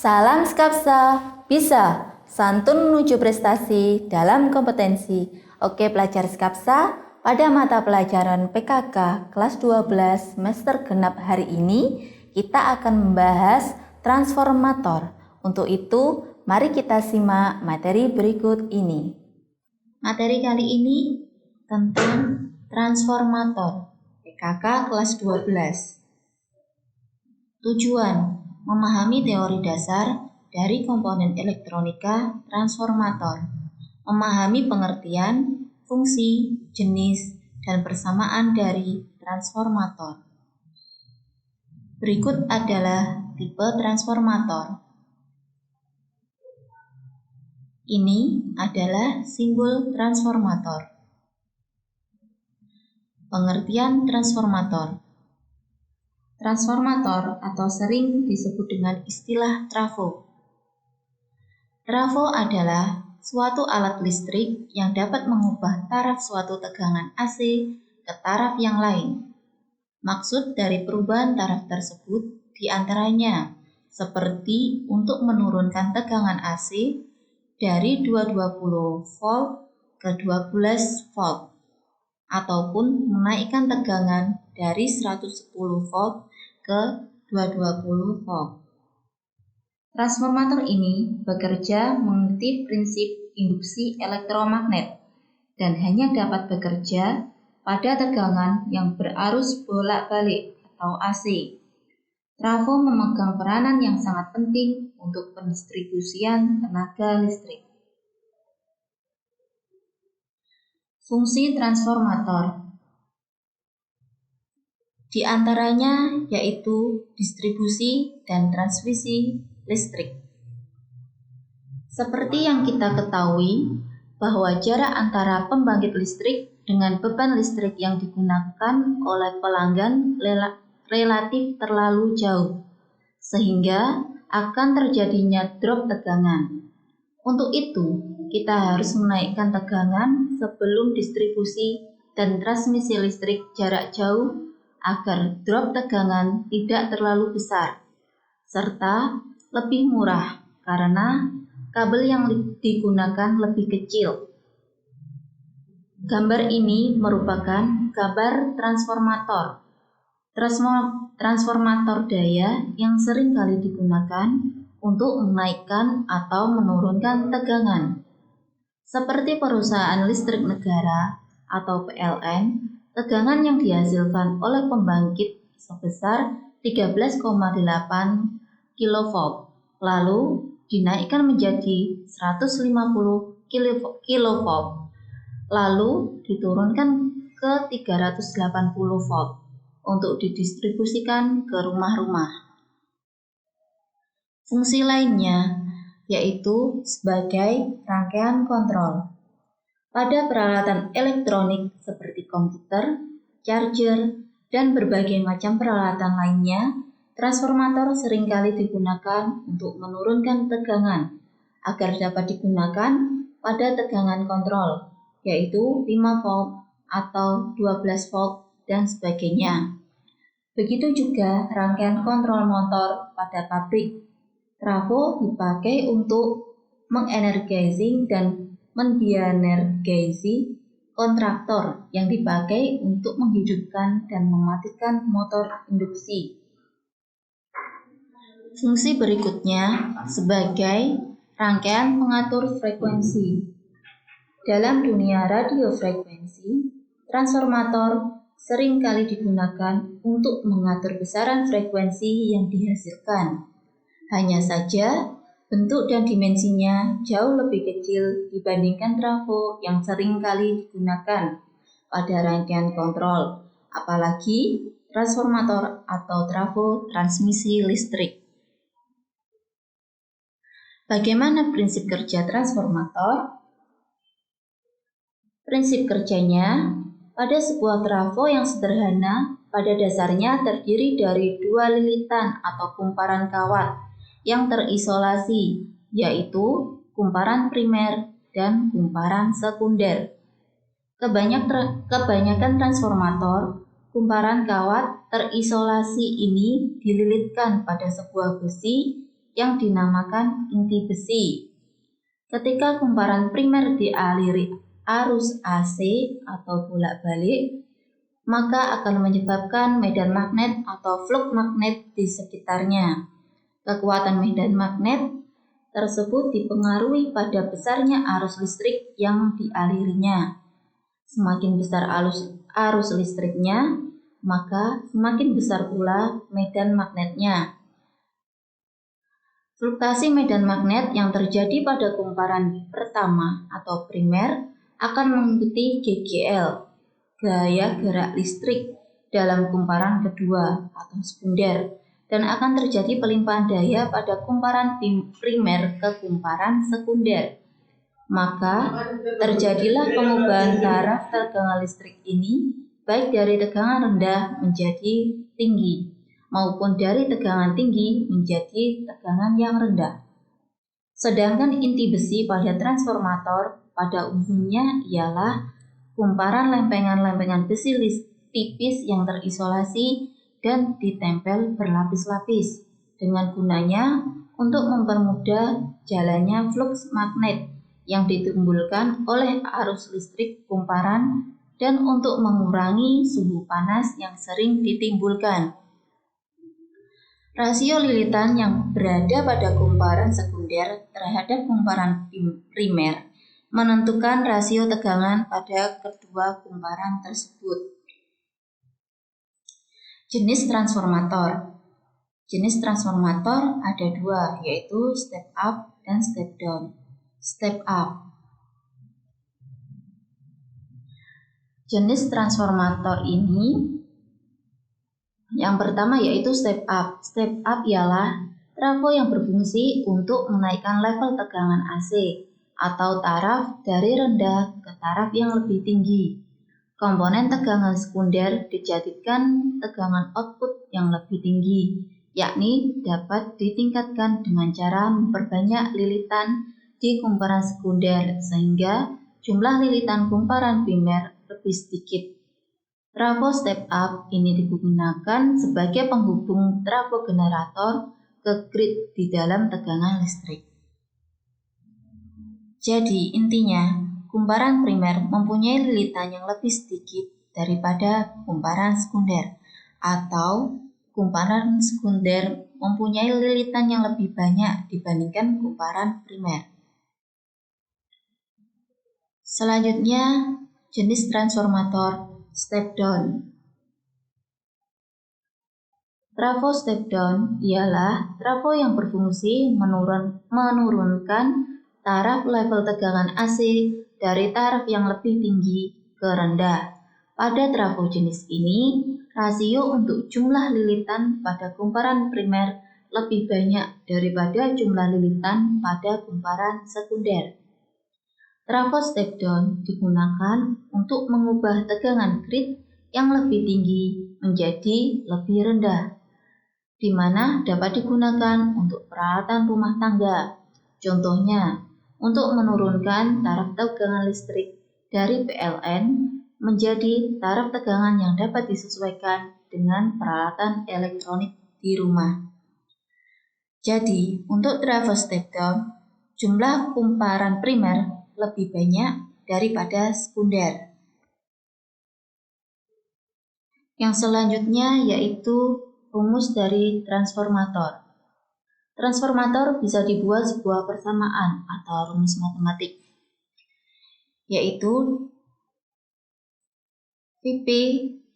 Salam Skapsa, bisa santun menuju prestasi dalam kompetensi. Oke pelajar Skapsa, pada mata pelajaran PKK kelas 12 semester genap hari ini, kita akan membahas transformator. Untuk itu, mari kita simak materi berikut ini. Materi kali ini tentang transformator, PKK kelas 12. Tujuan: memahami teori dasar dari komponen elektronika transformator, memahami pengertian, fungsi, jenis, dan persamaan dari transformator. Berikut adalah tipe transformator. Ini adalah simbol transformator. Pengertian transformator. Transformator atau sering disebut dengan istilah trafo. Trafo adalah suatu alat listrik yang dapat mengubah taraf suatu tegangan AC ke taraf yang lain. Maksud dari perubahan taraf tersebut diantaranya seperti untuk menurunkan tegangan AC dari 220 volt ke 12 volt ataupun menaikkan tegangan dari 110 volt ke 220 volt. Transformator ini bekerja mengikuti prinsip induksi elektromagnet dan hanya dapat bekerja pada tegangan yang berarus bolak-balik atau AC. Trafo memegang peranan yang sangat penting untuk pendistribusian tenaga listrik. Fungsi transformator di antaranya yaitu distribusi dan transmisi listrik. Seperti yang kita ketahui bahwa jarak antara pembangkit listrik dengan beban listrik yang digunakan oleh pelanggan relatif terlalu jauh, sehingga akan terjadinya drop tegangan. Untuk itu, kita harus menaikkan tegangan sebelum distribusi dan transmisi listrik jarak jauh agar drop tegangan tidak terlalu besar, serta lebih murah karena kabel yang digunakan lebih kecil. Gambar ini merupakan gambar transformator. Transformator daya yang sering kali digunakan untuk menaikkan atau menurunkan tegangan. Seperti perusahaan listrik negara atau PLN, tegangan yang dihasilkan oleh pembangkit sebesar 13,8 kV, lalu dinaikkan menjadi 150 kV, lalu diturunkan ke 380 volt untuk didistribusikan ke rumah-rumah. Fungsi lainnya yaitu sebagai rangkaian kontrol. Pada peralatan elektronik seperti komputer, charger, dan berbagai macam peralatan lainnya, transformator seringkali digunakan untuk menurunkan tegangan agar dapat digunakan pada tegangan kontrol, yaitu 5 volt atau 12 volt dan sebagainya. Begitu juga rangkaian kontrol motor pada pabrik. Trafo dipakai untuk mengenergizing dan mendienergizi kontraktor yang dipakai untuk menghidupkan dan mematikan motor induksi. Fungsi berikutnya sebagai rangkaian pengatur frekuensi. Dalam dunia radiofrekuensi, transformator sering kali digunakan untuk mengatur besaran frekuensi yang dihasilkan. Hanya saja, bentuk dan dimensinya jauh lebih kecil dibandingkan trafo yang sering kali digunakan pada rangkaian kontrol, apalagi transformator atau trafo transmisi listrik. Bagaimana prinsip kerja transformator? Prinsip kerjanya, pada sebuah trafo yang sederhana, pada dasarnya terdiri dari dua lilitan atau kumparan kawat yang terisolasi, yaitu kumparan primer dan kumparan sekunder. Kebanyakan transformator, kumparan kawat terisolasi ini dililitkan pada sebuah besi yang dinamakan inti besi. Ketika kumparan primer dialiri arus AC atau bolak-balik, maka akan menyebabkan medan magnet atau flux magnet di sekitarnya. Kekuatan medan magnet tersebut dipengaruhi pada besarnya arus listrik yang dialirinya. Semakin besar arus listriknya, maka semakin besar pula medan magnetnya. Fluktuasi medan magnet yang terjadi pada kumparan pertama atau primer akan mengikuti GGL, gaya gerak listrik, dalam kumparan kedua atau sekunder, dan akan terjadi pelimpahan daya pada kumparan primer ke kumparan sekunder. Maka terjadilah pengubahan taraf tegangan listrik ini baik dari tegangan rendah menjadi tinggi maupun dari tegangan tinggi menjadi tegangan yang rendah. Sedangkan inti besi pada transformator pada umumnya ialah kumparan lempengan-lempengan besi tipis yang terisolasi dan ditempel berlapis-lapis dengan gunanya untuk mempermudah jalannya flux magnet yang ditimbulkan oleh arus listrik kumparan dan untuk mengurangi suhu panas yang sering ditimbulkan. Rasio lilitan yang berada pada kumparan sekunder terhadap kumparan primer menentukan rasio tegangan pada kedua kumparan tersebut. Jenis transformator. Jenis transformator ada dua, yaitu step up dan step down. Step up. Jenis transformator ini yang pertama yaitu step up. Step up ialah trafo yang berfungsi untuk menaikkan level tegangan AC atau taraf dari rendah ke taraf yang lebih tinggi. Komponen tegangan sekunder dijadikan tegangan output yang lebih tinggi, yakni dapat ditingkatkan dengan cara memperbanyak lilitan di kumparan sekunder sehingga jumlah lilitan kumparan primer lebih sedikit. Trafo step up ini digunakan sebagai penghubung trafo generator ke grid di dalam tegangan listrik. Jadi intinya, kumparan primer mempunyai lilitan yang lebih sedikit daripada kumparan sekunder, atau kumparan sekunder mempunyai lilitan yang lebih banyak dibandingkan kumparan primer. Selanjutnya, jenis transformator step down. Trafo step down ialah trafo yang berfungsi menurunkan taraf level tegangan AC dari taraf yang lebih tinggi ke rendah. Pada trafo jenis ini, rasio untuk jumlah lilitan pada kumparan primer lebih banyak daripada jumlah lilitan pada kumparan sekunder. Trafo step down digunakan untuk mengubah tegangan grid yang lebih tinggi menjadi lebih rendah, di mana dapat digunakan untuk peralatan rumah tangga. Contohnya, untuk menurunkan taraf tegangan listrik dari PLN menjadi taraf tegangan yang dapat disesuaikan dengan peralatan elektronik di rumah. Jadi, untuk trafo step down, jumlah kumparan primer lebih banyak daripada sekunder. Yang selanjutnya yaitu rumus dari transformator. Transformator bisa dibuat sebuah persamaan atau rumus matematik, yaitu Vp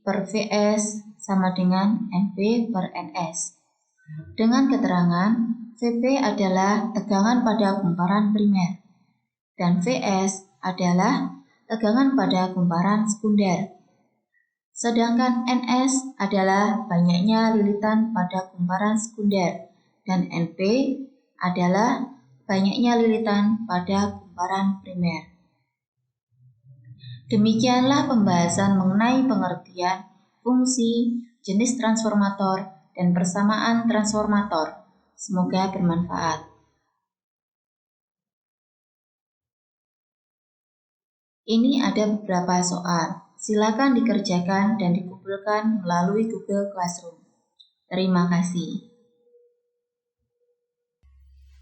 per Vs sama dengan Np per Ns. Dengan keterangan, Vp adalah tegangan pada kumparan primer, dan Vs adalah tegangan pada kumparan sekunder. Sedangkan Ns adalah banyaknya lilitan pada kumparan sekunder, dan Np adalah banyaknya lilitan pada kumparan primer. Demikianlah pembahasan mengenai pengertian, fungsi, jenis transformator, dan persamaan transformator. Semoga bermanfaat. Ini ada beberapa soal. Silakan dikerjakan dan dikumpulkan melalui Google Classroom. Terima kasih.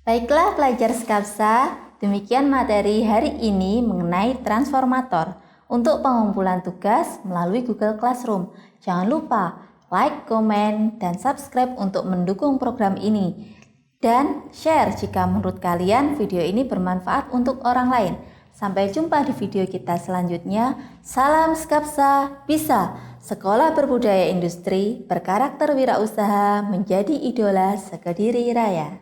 Baiklah pelajar Skapsa, demikian materi hari ini mengenai transformator. Untuk pengumpulan tugas melalui Google Classroom, jangan lupa like, komen, dan subscribe untuk mendukung program ini. Dan share jika menurut kalian video ini bermanfaat untuk orang lain. Sampai jumpa di video kita selanjutnya. Salam Skapsa, bisa! Sekolah berbudaya industri, berkarakter wirausaha, menjadi idola sekediri raya.